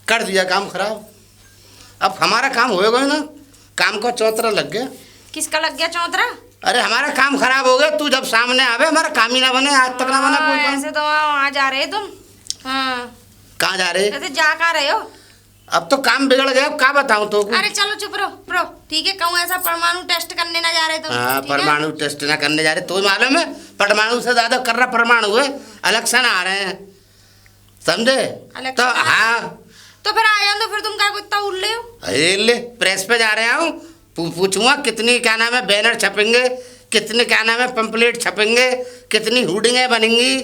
कर दिया काम खराब। अब हमारा काम होएगा ना, काम को चौतरा लग गया। किसका लग गया चौतरा? अरे हमारा काम खराब हो गया, तू जब सामने आवे हमारा काम ही ना बने, आज तक ना बना कोई काम। ऐसे तो वहाँ जा रहे तुम। हाँ, कहाँ जा रहे? ऐसे जा कहाँ रहे हो? अब तो काम बिगड़ गया, अब क्या बताऊं तो। अरे चलो चुप रहो, ठीक है। कहूँ ऐसा परमाणु टेस्ट करने ना जा रहे तुम? हाँ, ठीक है? परमाणु टेस्ट ना करने जा रहे, तो मालूम है परमाणु से ज्यादा कर रहा परमाणु है। इलेक्शन आ रहे हैं, समझे? तो हाँ, तो फिर आया तो फिर तुम क्या इतना उड़ रहे हो? अरे ले, प्रेस पे जा रहे हूँ, पूछूंगा कितनी क्या नाम है बैनर छपेंगे, कितने क्या नाम है पंपलेट छपेंगे, कितनी हुडिंगें बनेंगी,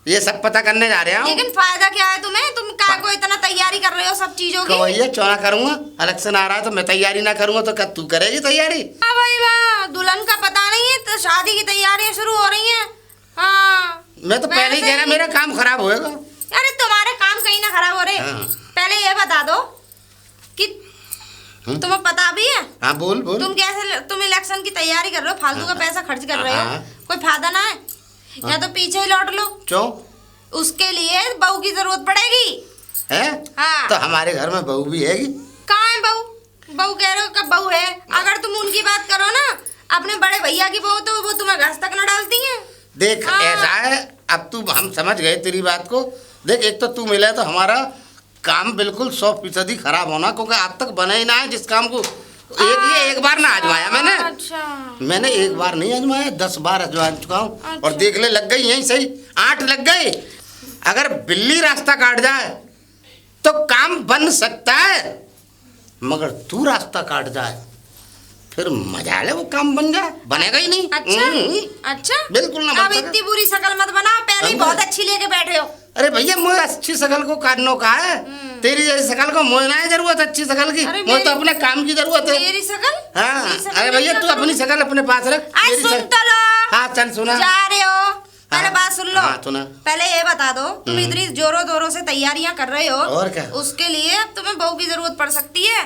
ये सब पता करने जा रहे हूँ। लेकिन फायदा क्या है तुम्हें? तुम क्या को इतना तैयारी कर रहे हो सब चीजों की? भैया चौना करूंगा, इलेक्शन आ रहा है तो मैं तैयारी ना करूंगा तो क्या तू करेगी तैयारी? हाँ भाई वाह, दुल्हन का पता नहीं है तो शादी की तैयारियां शुरू हो रही हैं। हाँ, मैं तो पहले ही कह रहा मेरा काम खराब होएगा। अरे तुम्हारे काम कहीं ना खराब हो रहे। हाँ। पहले ये बता दो कि तुम्हें पता भी है? हाँ बोल बोल। तुम इलेक्शन की तैयारी कर रहे हो, फालतू का पैसा खर्च कर रहे हो, हाँ। कोई फायदा ना है। या तो पीछे ही लौट लो। क्यों? उसके लिए बहू की जरूरत पड़ेगी। है? हाँ। तो हमारे घर में बहू भी हैगी। कहाँ है बहू? बहू कह रहे हो, कब बहू है? अगर तुम उनकी बात करो ना, अपने बड़े भैया की बहू, तो वो तुम्हें घर तक न डालती हैं। देख हाँ। ऐसा है, अब तू हम समझ गए तेरी बात को। देख एक तो तू मिला तो हमारा काम बिल्कुल 100% खराब होना, क्योंकि आज तक बना ही ना है जिस काम को एक बार ना आजमाया मैंने। अच्छा। मैंने एक बार नहीं आजमाया, 10 बार आजमा चुका हूँ। अच्छा। और देख ले, लग गई यहीं सही 8 लग गए। अगर बिल्ली रास्ता काट जाए तो काम बन सकता है, मगर तू रास्ता काट जाए फिर मजा ले, वो काम बन जाए, बनेगा ही नहीं। अच्छा बिल्कुल ना। अब इतनी बुरी शक्ल मत बनाओ, पहले ही बहुत अच्छी लेके बैठे हो। अरे भैया मुझे अच्छी शकल को काटने का है, तेरी जैसी शकल को मुझे ना है जरूरत अच्छी शकल की, मुझे तो अपने काम की जरूरत है। मेरी शकल? हाँ, अरे भैया तू अपनी शकल अपने पास रख। सुन तो लो। हाँ चल सुना। जा रहे हो, पहले बात सुन लो। हाँ, सुना। पहले ये बता दो, तुम इतनी जोरों जोरों से तैयारियां कर रहे हो, और क्या? उसके लिए अब तुम्हें बहू की जरूरत पड़ सकती है।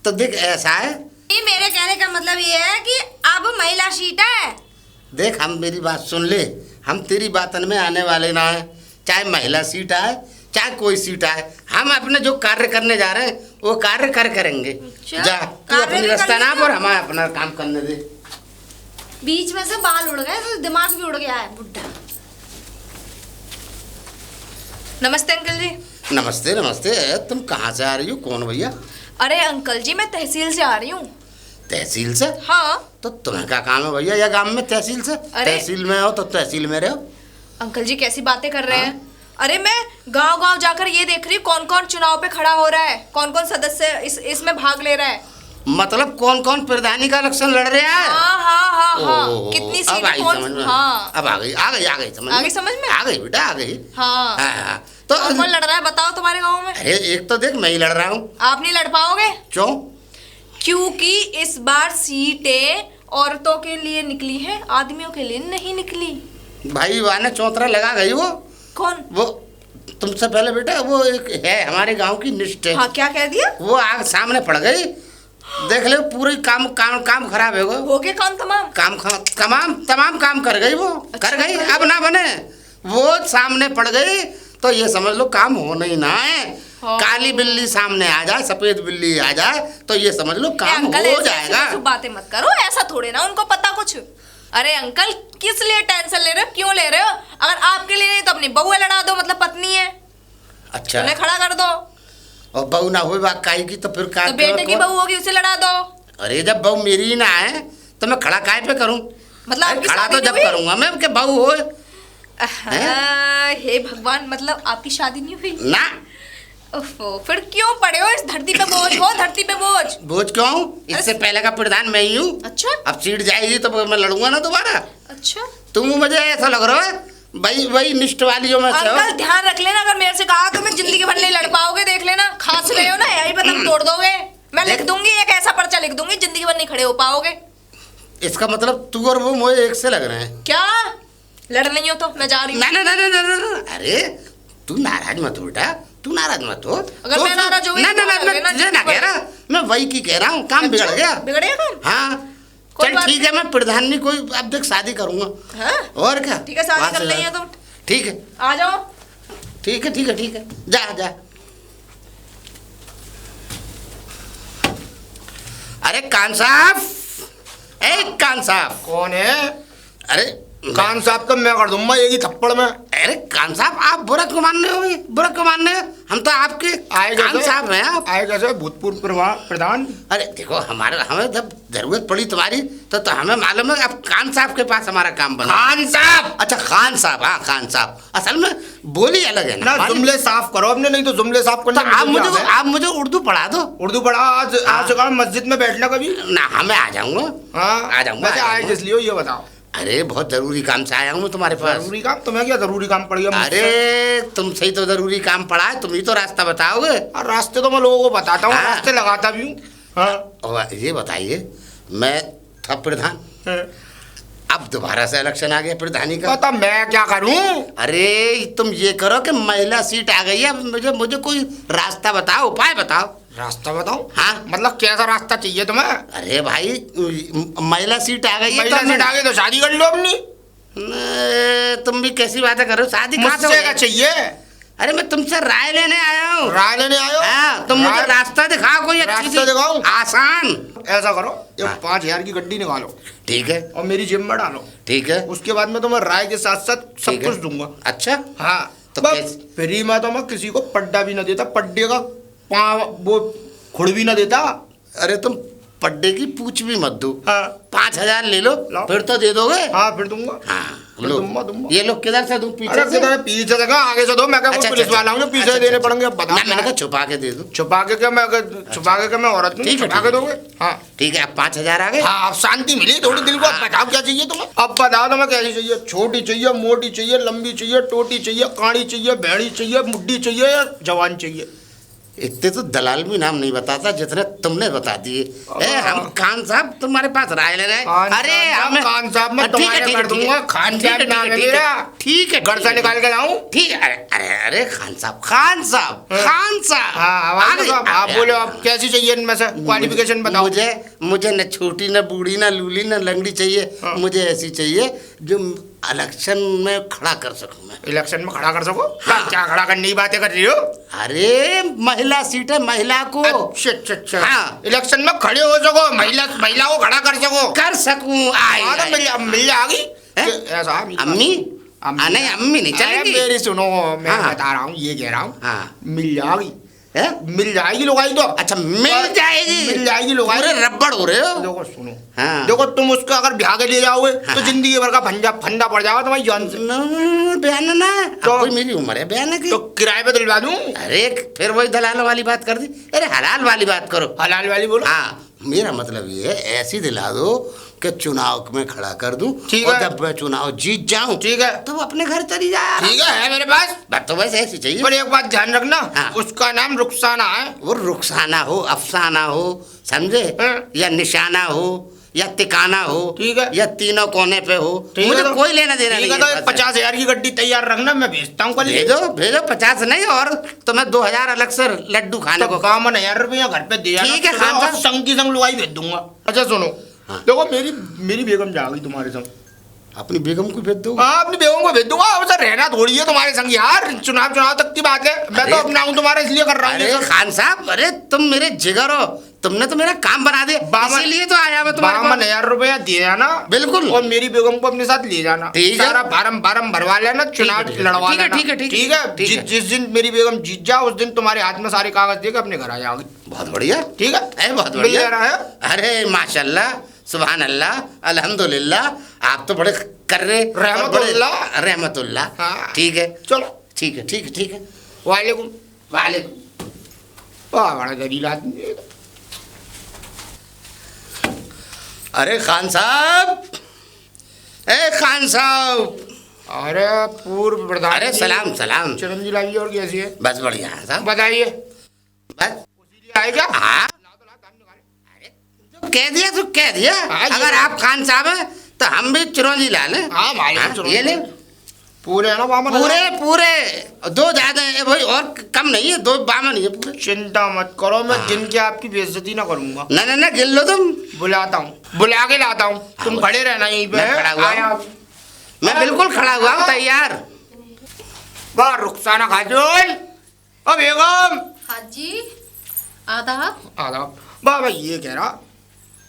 तो देख ऐसा है, मेरे कहने का मतलब ये है कि अब महिला सीट है। देख हम मेरी बात सुन ले, हम तेरी बातन में आने वाले ना है, चाहे महिला सीट आए चाहे कोई सीट आए, हम अपने जो कार्य करने जा रहे हैं वो कार्य करेंगे। अच्छा, जा तू अपनी रास्ता ना पर हमें अपना काम करने दे। बीच में से बाल उड़ गए तो दिमाग भी उड़ गया है बुड्ढा। नमस्ते अंकल जी। नमस्ते नमस्ते। तुम कहाँ से आ रही हो? कौन भैया? अरे अंकल जी, मैं तहसील से आ रही हूँ। तहसील से? हाँ। तो तुम्हें क्या काम है भैया या गांव में तहसील से? तहसील में हो तो तहसील में रहो। अंकल जी कैसी बातें कर रहे हैं? अरे मैं गांव गांव जाकर ये देख रही हूँ कौन कौन चुनाव पे खड़ा हो रहा है, कौन कौन सदस्य इसमें भाग ले रहा है। मतलब कौन कौन प्रधानी का इलेक्शन लड़ रहा है? हाँ हाँ हाँ हाँ। कितनी अब आई सीटें समझ में। हाँ अब आ गई समझ में। आगे समझ में आ गई बेटा, आ गई। हाँ हाँ। तो कौन लड़ रहा है बताओ तुम्हारे गाँव में? अरे एक तो देख मैं ही लड़ रहा हूँ। आप नहीं लड़ पाओगे। क्यों? क्योंकि इस बार सीटें औरतों के लिए निकली है, आदमियों के लिए नहीं निकली। भाई वाने चौतरा लगा गई वो। कौन? वो तुमसे पहले बेटा, वो एक है हमारे गांव की निष्ठ है। हाँ, क्या कह दिया? वो आग सामने पड़ गई, देख ले पूरी काम खराब हो गए तमाम काम कर गई वो। कर गई, अब ना बने, वो सामने पड़ गई तो ये समझ लो काम होना ही ना है। काली बिल्ली सामने आ जाए, सफेद बिल्ली आ जाए तो ये समझ लो काम हो जाएगा। बातें मत करो, ऐसा थोड़े ना उनको पता कुछ। अरे अंकल किस लिए टेंशन ले रहे हो, क्यों ले रहे हो? अगर आपके लिए नहीं तो अपनी बहू लड़ा दो, मतलब पत्नी है। अच्छा, उन्हें खड़ा कर दो। और बहू ना हुई बात काई की तो फिर तो बेटे की बहू होगी, उसे लड़ा दो। अरे जब बहू मेरी ना है तो मैं खड़ा काय पे करूं? मतलब खड़ा तो जब करूंगा मैं कि बहू हो। हे भगवान, मतलब आपकी शादी नहीं हुई ना? ओफो, फिर क्यों पड़े हो इस धरती पे बोझ हो? धरती पे बोझ बोझ क्यों? इससे पहले का प्रधान मैं ही हूँ। अच्छा। अब सीट जाएगी तो मैं लड़ूंगा ना दोबारा। अच्छा, तुम मुझे ऐसा लग रहा है वही निष्ठ वाली जो मैं। अंकल ध्यान रख लेना, अगर मेरे से कहा तो मैं जिंदगी भर नहीं लड़ पाओगे। देख लेना, खांस रहे हो ना, यही बदम तोड़ दोगे। मैं लिख दूंगी, एक ऐसा पर्चा लिख दूंगी, जिंदगी भर नहीं खड़े हो पाओगे। इसका मतलब तू और वो मुझे एक से लग रहे हैं क्या? लड़ नहीं हो तो मैं जा रही हूँ। ना। अरे तू नाराज मत हो बेटा, तू नाराज मत हो। अगर मैं नाराज हो गई ना कह रहा, मैं वही की कह रहा हूँ, काम बिगड़ गया। बिगड़ गया काम? हाँ चल ठीक है, मैं प्रधान नहीं कोई, अब देख शादी करूंगा। हाँ? और क्या? ठीक है, शादी कर लेंगे तुम। ठीक है, आ जाओ। ठीक है ठीक है ठीक है, जा जा। अरे कान साहब, ए कान साहब। कौन है? अरे कान साहब तो मैं कर दूंगा एक ही थप्पड़ में। अरे कान साहब, आप बुरा क्यों मान रहे हो भाई? बुरा क्यों मान रहे हो? हम तो आपके आए कान कैसे? साहब हैं आप। आए कैसे भूतपूर्व प्रधान? अरे देखो, हमें जब जरूरत पड़ी तुम्हारी तो हमें मालूम है, अब कान साहब के पास हमारा काम बना। खान साहब। अच्छा खान साहब, हाँ खान साहब। असल में बोली अलग है ना जुमले साफ करो अपने, नहीं तो जुमले साफ तो करना। आप मुझे उर्दू पढ़ा दो। उर्दू पढ़ा। आज कहा मस्जिद में बैठना कभी? ना, हमें आ जाऊंगा। हाँ आ जाऊंगा। वैसे आए किस लिए ये बताओ? अरे बहुत जरूरी काम से आया हूँ मैं तुम्हारे पास। जरूरी काम? तुम्हें क्या जरूरी काम पड़ गया मुझसे? अरे तुमसे ही तो जरूरी काम पड़ा है, तुम ही तो रास्ता बताओगे। रास्ते तो मैं लोगों को बताता हूँ, हाँ। रास्ते लगाता भी हूँ। हाँ। और ये बताइए, मैं था प्रधान, अब दोबारा से इलेक्शन आ गया प्रधानी का। पता मैं क्या करूँ? अरे तुम ये करो कि महिला सीट आ गई है, अब मुझे कोई रास्ता बताओ, उपाय बताओ। रास्ता बताओ? हाँ। मतलब कैसा रास्ता चाहिए तुम्हें? अरे भाई, महिला सीट आ गई है महिला सीट आ गई तो शादी कर लो अपनी। तुम भी कैसी बातें कर रहे हो? शादी कहाँ से मुझसे हो क्या गई? चाहिए? अरे मैं तुमसे राय लेने आया हूँ। राय लेने आयो? हाँ, तुम मुझे रास्ता दिखाओ, कोई अच्छी रास्ता सी, दिखाऊं? आसान। ऐसा करो, ये हाँ। 5,000 की गड्डी निकालो ठीक है और मेरी जेब में डालो। ठीक है उसके बाद में तुम्हें राय के साथ साथ सब ठीक है। कुछ दूंगा। अच्छा हाँ। तो बस कैसे? फ्री में तो मैं किसी को पड्डा भी ना देता, पड्डे का पाँव वो खुड़ भी ना देता। अरे तुम पड्डे की पूछ भी मत दो। हाँ। 5,000 ले लो, लाओ। फिर तो दे दोगे। हाँ फिर दूंगा। हाँ फिर लो। दूंगा। ये लोग किधर से दूं? पीछे अरे से? किधर पीछे से कहा, आगे से दो। मैं क्या अच्छा, पुलिस अच्छा, वाला हूँ जो पीछे अच्छा, देने अच्छा, पड़ेंगे? बता। मैंने कहा छुपा के दे दो। छुपा के क्या मैं छुपा के क्या मैं औरत नहीं? ठीक है, छुपा के ठीक है। दोगे? हाँ ठीक है, अब 5,000 आ गए। हाँ, अब शांति मिली थोड़ी दिल को। अब बताओ क्या चाहिए तुम्हें? अब बताओ तुम्हें कैसी चाहिए? छोटी चाहिए, मोटी चाहिए, लंबी चाहिए, टोटी चाहिए, काड़ी चाहिए, भेड़ी चाहिए, मुड्डी चाहिए या जवान चाहिए? इतने तो दलाल भी नाम नहीं बताता जितने तुमने बता दिए। हम खान साहब तुम्हारे पास राय ले रहे हैं। अरे हमें खान साहब मैं ठीक है, तुम्हारे ठीक कर है, ठीक दूंगा। है। खान ठीक है, साहब नाम है ठीक है, मेरा। ठीक है, घर से निकाल के लाऊं? ठीक है। अरे अरे अरे खान साहब, खान साहब, खान साहब। हाँ आ आवाज गई। दो। आप बोलो, आप कैसी चाहिए इनमें से? क्वालिफिकेशन बताओ। मुझे न छोटी न बूढ़ी न लूली न लंगड़ी चाहिए। हाँ। मुझे ऐसी चाहिए जो इलेक्शन में खड़ा कर सकूं मैं। इलेक्शन में खड़ा कर सको? हाँ। क्या खड़ा करने की बातें कर रही हो? अरे महिला सीट है, महिला को अच्छा अच्छा अच्छा। हाँ। इलेक्शन में खड़े हो सको, महिला को खड़ा कर सको? कर सकूं। आए हाँ, तो मिल जाएगी। हैं? ऐसा अम्मी? नहीं, अम्मी नहीं चलेगी। मेरी सुनो, मैं हाँ। बता रहा हूँ, ये कह रहा हूँ। हाँ। मिल जाएगी। हैं? मिल जाएगी लुगाई तो। अच्छा मिल जाएगी। मिल जाएगी लुगाई। पूरे रबड़ हो रहे हो। देखो सुनो। हाँ। देखो तुम उसको अगर ब्याह के लिए जाओगे तो हाँ। जिंदगी भर का फंदा पड़ जाएगा तुम्हारी जान से। बयान ना, तो- अब कोई मेरी उम्र है बयान की। तो किराए पे दिलवा दूं? अरे फिर वही दलाल वाली बात कर दी। अरे हलाल वाली बात करो। हलाल वाली बोलो। हाँ, मेरा मतलब ये है, ऐसी दिला दो कि चुनाव में खड़ा कर दूं। ठीक और है। जब मैं चुनाव जीत जाऊं ठीक है। तो वो अपने घर चली जाए। ठीक है मेरे पास। बात तो वैसे ऐसी चाहिए। पर एक बात ध्यान रखना। हाँ। उसका नाम रुखसाना है। वो रुखसाना हो, अफसाना हो, समझे? हाँ। या निशाना हो, या तिकाना हो, ठीक है। या तीनों कोने पे हो, ठीक मुझे है तो- कोई लेना देना ठीक नहीं है। है। तो 50,000 की गड्डी तैयार रखना, मैं भेजता हूँ कल। भेजो भेजो, 50 नहीं, और तुम्हें 2,000 अलग से लड्डू खाने तो को। 51,000 रुपया घर पे दे जाना। ठीक है, तो खान और साहब। संग की संग लुगाई भेज दूंगा। अच्छा सुनो। हाँ। देखो मेरी बेगम जाएगी तुम्हारे संग। अपनी बेगम को भेज दो। हाँ, अपनी बेगम को भेज दूंगा। अब सर रहना थोड़ी है तुम्हारे संग यार, चुनाव तक की बात है। मैं तो अरे- अपना हूँ तुम्हारा, इसलिए कर रहा हूँ ये अरे सब। खान साहब, अरे तुम मेरे जिगर हो, तुमने तो मेरा काम बना दिया, 52 इसीलिए तो आया मैं तुम्हारे पास। 52,000 रुपया दे जाना। बिल्कुल। और मेरी बेगम को अपने साथ ले जाना। ठीक है। सारा फार्म भरवा लेना, चुनाव ठीक है, लड़वा ठीक है, लेना। ठीक है, ठीक है, ठीक है। ठीक है। जिस दिन मेरी बेगम जीत जाओ उस दिन तुम्हारे हाथ में सारे कागज देकर अपने घर आ जाओगी। बहुत बढ़िया। ठीक है। अरे बहुत मिल बढ़िया। जा रहा है। अरे माशाल्लाह, सुभान अल्लाह, अल्हम्दुलिल्लाह, आप तो बड़े कर रहे। रहमतुल्लाह। रहमतुल्लाह। हाँ। ठीक है, चलो। ठीक है, ठीक है, ठीक है। वालेकुम। वालेकुम। वाह, बड़ा दलील आदमी है। अरे खान साहब, ए खान साहब। अरे पूर्व प्रधान। अरे सलाम सलाम। चिरंजी लाइए। और कैसी है? बस बढ़िया है साहब। बताइए। बस आए क्या? हाँ, जो कह दिया तो कह दिया। हाँ, ये- अगर आप खान साहब हैं तो हम भी चिरौंजी लाल हैं। हाँ, हमारे हाँ, चिरौंजी। ये ले। पूरे है ना बामन? पूरे पूरे 2 ज्यादा है भाई, और कम नहीं है, 2 बामन ही है पूरे। चिंता मत करो, मैं हाँ। गिन के आपकी बेइज्जती ना करूंगा। ना ना गिन लो तुम। बुलाता हूँ, बुला के लाता हूँ। तुम खड़े रहना यहीं पे। मैं खड़ा हुआ हूँ। आया। मैं बिल्कुल खड़ा हुआ हूँ, तैयार। वाह रुखसाना खातून, ओ बेगम। हाँ जी, आदाब। आदाब। वाह भाई, ये कह रहा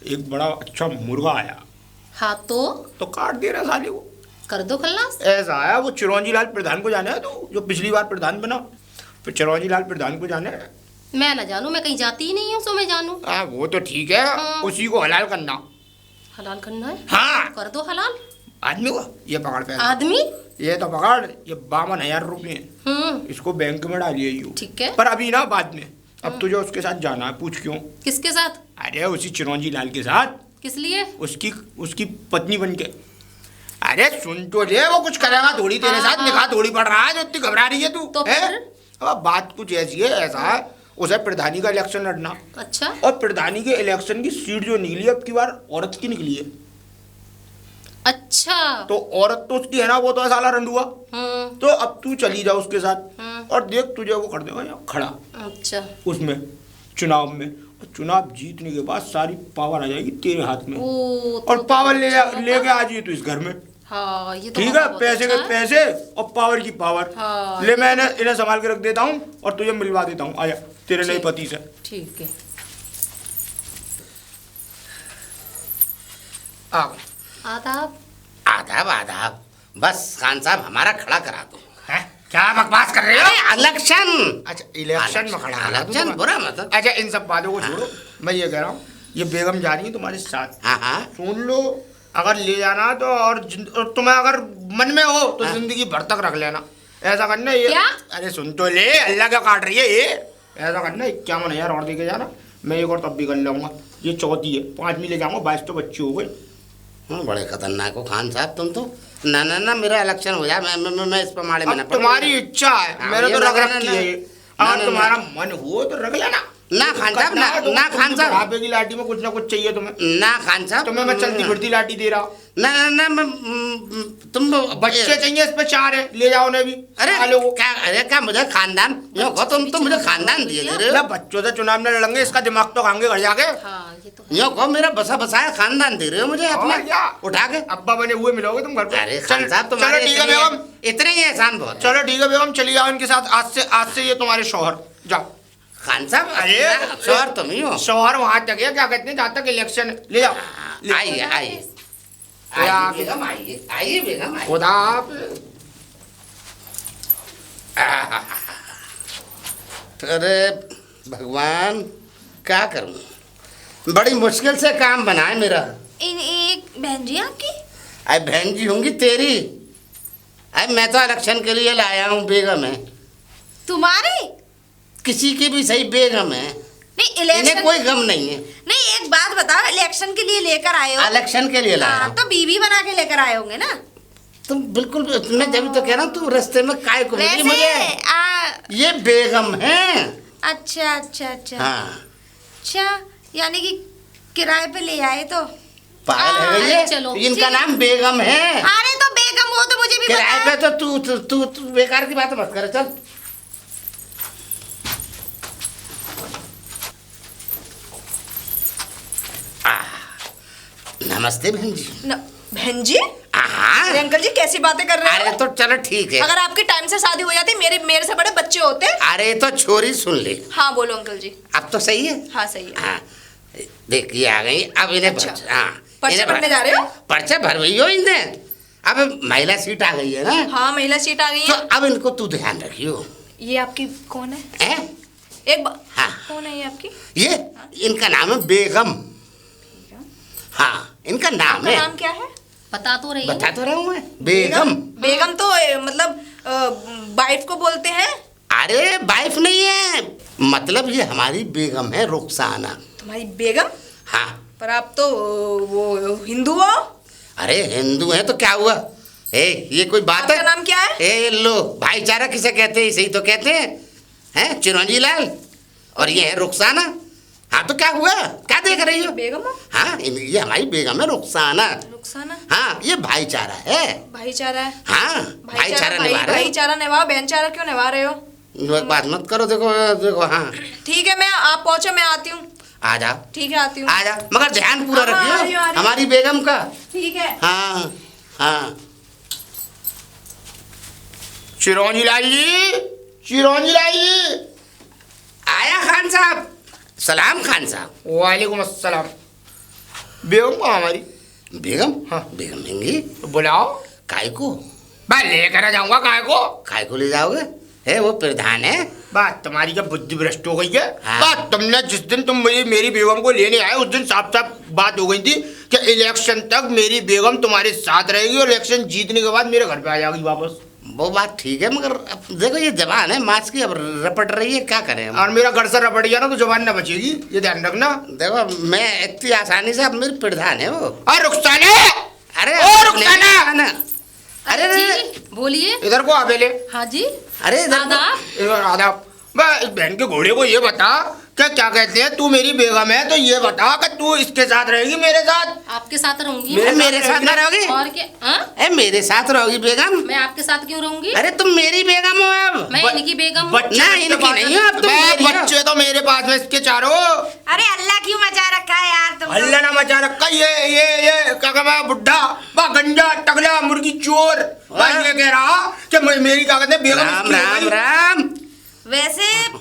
एक बड़ा अच्छा मुर्गा आया हाँ तो काट दे रहा साले को। कर दो खल्लास। ऐसा आया, वो चिरौंजी लाल प्रधान को जाने है, तो जो पिछली बार प्रधान बना, फिर चिरौंजी लाल प्रधान को जाने है। मैं ना जानू, मैं कहीं जाती ही नहीं हूँ, सो मैं जानू। वो तो ठीक है, हाँ। उसी को हलाल करना। हलाल करना है? हाँ, कर दो हलाल। आदमी को ये पकड़ पे, आदमी? ये तो पकड़, ये 52,000 रुपये इसको बैंक में डालिए यू। ठीक है। पर अभी ना, बाद में। अब तुझे उसके साथ जाना है, पूछ क्यों? किसके साथ? अरे उसी चिरौंजी लाल के साथ। किस लिए? उसकी पत्नी बन के। अरे सुन तो ले, वो कुछ करेगा थोड़ी तेरे साथ, निकाह थोड़ी पड़ रहा है जो इतनी घबरा रही है तू। तो है? फिर? अब बात कुछ ऐसी है, ऐसा है, उसे प्रधानी का इलेक्शन लड़ना। अच्छा। और प्रधानी के इलेक्शन की सीट जो निकली है, अब की बार औरत की निकली है। अच्छा। तो औरत तो उसकी है ना, वो तो है साला रंडुआ। तो अब तू चली जा उसके साथ और देख, तुझे वो कर देगा यहाँ खड़ा। अच्छा। उसमें चुनाव में, और चुनाव जीतने के बाद सारी पावर आ जाएगी तेरे हाथ में। और पावर लेके आ जाइए तू इस घर में। हाँ, ये तो ठीक है, बहुत पैसे अच्छा के है। पैसे और पावर की पावर। हाँ, ले, मैं इन्हें संभाल के रख देता हूँ और तुझे मिलवा देता हूँ। आजा तेरे नए पति से। ठीक है। आ गए। आदाब। आदाब आदाब। बस खान साहब हमारा खड़ा करा दो। हैं? क्या बकवास कर रहे हो? इलेक्शन। अच्छा, इलेक्शन में खड़ा है इलेक्शन बुरा मतलब। अच्छा, इन सब बातों को छोड़ो। मैं ये कह रहा हूँ, ये बेगम जा रही है तुम्हारे साथ। हाँ हाँ। सुन लो, अगर ले जाना तो और तुम्हें अगर मन में हो तो जिंदगी भर तक रख लेना। ऐसा करना ये। क्या? अरे सुन तो ले, अल्लाह क्या काट रही है ये। ऐसा करना, 51,000 और दे के जाना, मैं एक और तब भी कर लूंगा। ये चौथी है, 5 में ले जाऊंगा, 22 तो बच्चे हो गए। बड़े खतरनाक हो खान साहब तुम तो। ना ना ना, मेरा इलेक्शन हो जाए, मैं इस प्रमाणे में ना अब तुम्हारी इच्छा है, हाँ, मेरे ये तो ना, रख ना, रखी ना, है ये। ना, अगर ना, तुम्हारा मन हो तो रख लेना। ना खान साहब, ना खान साहब। बुढ़ापे की लाठी में कुछ ना कुछ चाहिए तुम्हें। ना खान साहब, तुम्हें मैं चलती फिरती लाठी दे रहा हूँ। ना ना ना, तुम बच्चे चाहिए, इस पे 4 है, ले जाओ उन्हें भी। अरे खा लो वो। क्या, अरे क्या मुझे खानदान यो कहो, तुम तो मुझे खानदान दिए दे रहे ना, हो। बच्चों से चुनाव में लड़ेंगे, इसका दिमाग तो खाएंगे घर जाके। हाँ, ये तो यो कहो, मेरा बसा बसाया खानदान दे रहे हो मुझे अपना और क्या? उठा के। अब्बा बने हुए मिलोगे तुम घर पे। अरे खान साहब चलो तुम्हारे ठीक है बेगम, इतने ही एहसान बहुत। चलो ठीक है बेगम, चली जाओ इनके साथ। आज से ये तुम्हारे शौहर। जाओ। खान साहब, अरे शोहर तुम ही हो। शौहर वहां तक है, क्या कहते हैं, जहाँ तक इलेक्शन है। ले जाओ। ले। आइए आइए या आइए बेगम, आइए आइए बेगम, आइए। खुदा। अरे भगवान, क्या करूं, बड़ी मुश्किल से काम बना है मेरा। एक बहन जी आपकी? अरे बहन जी होंगी तेरी। अरे मैं तो इलेक्शन के लिए लाया हूँ, बेगम है तुम्हारी? किसी की भी सही, बेगम है। नहीं, इन्हें इलेक्शन कोई गम नहीं है। नहीं, एक बात बताओ, इलेक्शन के लिए लेकर आए हो? इलेक्शन के लिए लाया हाँ, हूँ। तो बीवी बना के लेकर आए होंगे ना? तुम बिल्कुल, मैं जब तो कह रहा हूँ, तू रास्ते में काय को मिली मुझे। वैसे ये बेगम है। अच्छा अच्छा अच्छा। हाँ, अच्छा, यानी कि किराए पे ले आए तो? पागल है अरे ये। चलो, इनका ठीक है। नाम बेगम है। अरे तो बेगम हो तो मुझे भी किराए पता पे है। तो तू बेकार की बात मत कर, चल। नमस्ते बहन जी। बहन जी? हाँ। अरे अंकल जी, कैसी बातें कर रहे अरे हो? तो चलो ठीक है। अगर आपकी टाइम से शादी हो जाती, मेरे से बड़े बच्चे होते। अरे तो छोरी सुन ले। हाँ बोलो अंकल जी। अब तो सही है। हाँ सही है। हाँ, देखिए आ गई अब इन्हें। अच्छा। हाँ, पर्चे इन्हें भरने जा रहे हो? पर्चे भर गई हो इन्हें। अब महिला सीट आ गई है ना, हाँ, महिला सीट आ गई तो है। अब इनको तू ध्यान रखियो। ये आपकी कौन है? हैं? हाँ। कौन है ये आपकी? ये इनका नाम है बेगम। हाँ, इनका नाम आपका है। नाम क्या है? बता तो रही हूँ। बता तो रहा हूँ मैं, बेगम। बेगम तो मतलब वाइफ को बोलते हैं। अरे वाइफ नहीं है, मतलब ये हमारी बेगम है, रुखसाना। तुम्हारी बेगम? हाँ। पर आप तो वो हिंदू हो। अरे हिंदू है तो क्या हुआ? ये कोई बात है? आपका नाम क्या है? लो, भाईचारा किसे कहते हैं, सही तो कहते हैं चिरौंजी लाल। और ये है रुखसाना। हाँ तो क्या हुआ, क्या देख रही हो? बेगम हो? हाँ, ये हमारी बेगम है रुखसाना। रुखसाना? हाँ, ये भाईचारा है। भाईचारा है? हाँ, भाईचारा निभा रहे हो। भाईचारा निभा, बहनचारा क्यों निभा रहे हो? एक बात मत करो, देखो देखो। हाँ ठीक है, मैं आप पहुंचो, मैं आती हूँ। आ जाओ। ठीक है, आती हूँ। आ जा, मगर ध्यान पूरा हाँ, आ रही हूँ, रखियो आ रही हूँ। हमारी बेगम का। ठीक है। हाँ हाँ। चिरौंजी लाइए, चिरौंजी लाइए। आया खान साहब। सलाम खान साहब। वालेकुम अस्सलाम। बेगम कहाँ हमारी? बेगम? हाँ। बेगम महंगी। तो बुलाओ। काय को? मैं लेकर जाऊंगा काय को? काय को ले जाओगे? है वो प्रधान है। बात तुम्हारी क्या बुद्धि भ्रष्ट हो गई है? हाँ। बात तुमने जिस दिन तुम मेरी बेगम को लेने आए उस दिन साफ साफ बात हो गई थी कि इलेक्शन तक मेरी बेगम तुम्हारे साथ रहेगी और इलेक्शन जीतने के बाद मेरे घर पे आ जाएगी वापस। वो बात ठीक है मगर अब देखो ये जवान है, मास्क की अब रपट रही है, क्या करें हम? और मेरा घर से रपट गया ना तो जवान ना बचेगी, ये ध्यान रखना। देखो मैं इतनी आसानी से, अब मेरी प्रधान है वो। और रुखसाना, अरे ओ रुखसाना, अरे जी बोलिए। इधर को आबेले। हाँ जी। अरे इधर को। आदाब। इधर आदाब। मैं इस बहन के घोड़े को ये बता क्या कहते हैं, तू मेरी बेगम है तो ये बता कि तू इसके साथ रहेगी मेरे साथ? आपके साथ रहूंगी। मेरे साथ ना रहोगी? और क्या? हाँ? ए मेरे साथ रहोगी बेगम? मैं आपके साथ क्यों रहूंगी? अरे तुम मेरी बेगम हो अब। मैं इनकी बेगम हूँ। बच्चे ना, इसके इनकी पास नहीं हो, अब तुम मेरी हो। बच्चे तो मेरे पास में इसके चारों। अरे अल्लाह क्यों मचा रखा है यार तुम? अल्लाह ना मचा रखा ये क्या कहता है बुड्ढा, बा गंजा टकला मुर्गी चोर, बा ये कह रहा कि मेरी क्या कहते हैं बेगम राम इसकी हो राम गई। राम। वैसे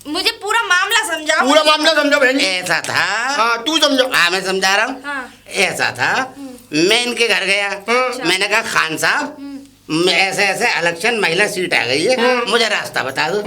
मुझे पूरा मामला समझाओ। पूरा मामला समझो बहन जी। ऐसा था। हाँ तू समझो। हाँ मैं समझा रहा हूँ। हाँ। ऐसा था, मैं इनके घर गया, मैंने कहा खान साहब ऐसे ऐसे इलेक्शन महिला सीट आ गई है, मुझे रास्ता बता दो।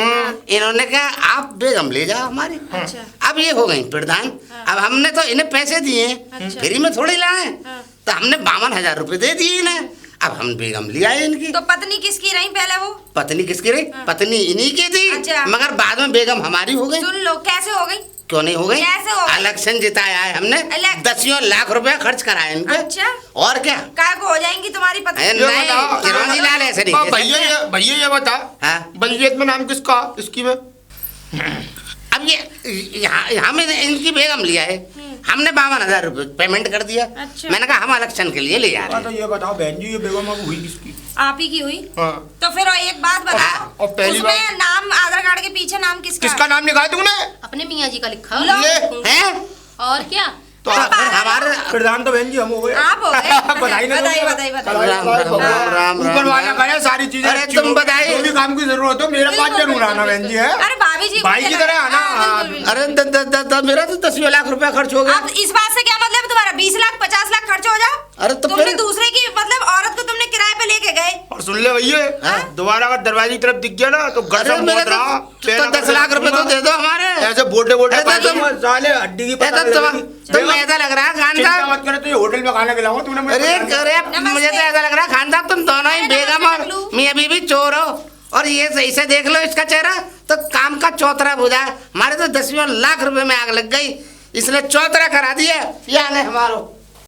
इन्होंने कहा आप बेगम ले जाओ हमारी। अच्छा। अब ये हो गई प्रधान। अब हमने तो इन्हें पैसे दिए, अच्छा। फ्री में थोड़ी लाए, हाँ। तो हमने 52,000 रुपए दे दिए इन्हें। अब हम बेगम ले आए इनकी। तो पत्नी किसकी रही पहले वो? पत्नी किसकी रही? पत्नी इन्हीं की थी। अच्छा। मगर बाद में बेगम हमारी हो गई। सुन लो कैसे हो गई? क्यों नहीं हो गई? कैसे हो गई? इलेक्शन जिताया है हमने, इलेक्शन- 10 लाख रुपया खर्च कराए इनके। अच्छा। और क्या? काय को हो जाएंगी तुम्हारी पत्नी? अरे ये नहीं, बताओ, चिरौंजी लाल ऐसे नहीं कह भैया सकते। भैया ये बता, हाँ। बलजियत में नाम किसका इसकी में? अब ये यहाँ में इनकी बेगम लिया है, हमने 52,000 रुपये पेमेंट कर दिया। अच्छा। मैंने कहा हम इलेक्शन के लिए ले जा रहे हाँ, तो हैं। ये बताओ बहन जी ये बेगम अब हुई किसकी? आप ही की हुई? हाँ। तो फिर एक बात हाँ, बताओ, और पहली उसमें बात- नाम आधार कार्ड के पीछे नाम किसका? किसका नाम लिखा है तूने? अपने मियाँ जी का लिखा लो। हैं? और क्या? तो तो फिर हमारे प्रधान तो बहन जी हम हो गए। आप हो गए। बधाई ना बधाई दो। बधाई बधाई। राम राम राम राम ऊपर वाला राम। करे सारी चीजें अरे अच्छी तुम हो। बधाई। जो भी काम की जरूरत हो मेरे पास बिल्कुल, जरूर आना बिल्कुल, बहन जी है। अरे भाभी जी भाई की तरह आना। हाँ, बिल्कुल, बिल्कुल। अरे मेरा तो 10 लाख रुपया खर्च हो गया। अब इस बात से क्या मतलब है तुम्हारा? 20 लाख 50 लाख खर्च हो जाओ। अरे तो तुमने फिर- दूसरे की मतलब औरत को तुमने किराए पे लेके गए। और सुन ले भैया, हाँ? दोबारा अगर दरवाजे की तरफ दिख गया ना तो घर से अरे मेरे मोत रहा। तो 10 लाख रुपए तो दे दो हमारे। ऐसे बोटे बोटे अरे तो पाए तुम- तो साले हड्डी की ये पता तो लगेगी। तुम ऐसा लग रहा है खान चिंता साहब। मत करे, तो ये होटल में खाना खिलाऊंगा तूने मुझे अरे बता दिया। अरे मुझे तो ऐसा लग रहा है खान साहब तुम दोनों ही अरे बेगम नमस्ते और टकलू। मियां बीवी चोर हो। और ये सही से देख लो इसका चेहरा, तो काम का चौतरा बुझा। हमारे तो 10 लाख रुपए में आग लग गई, इसने चौतरा करा दिया। यहाँ ले हमारो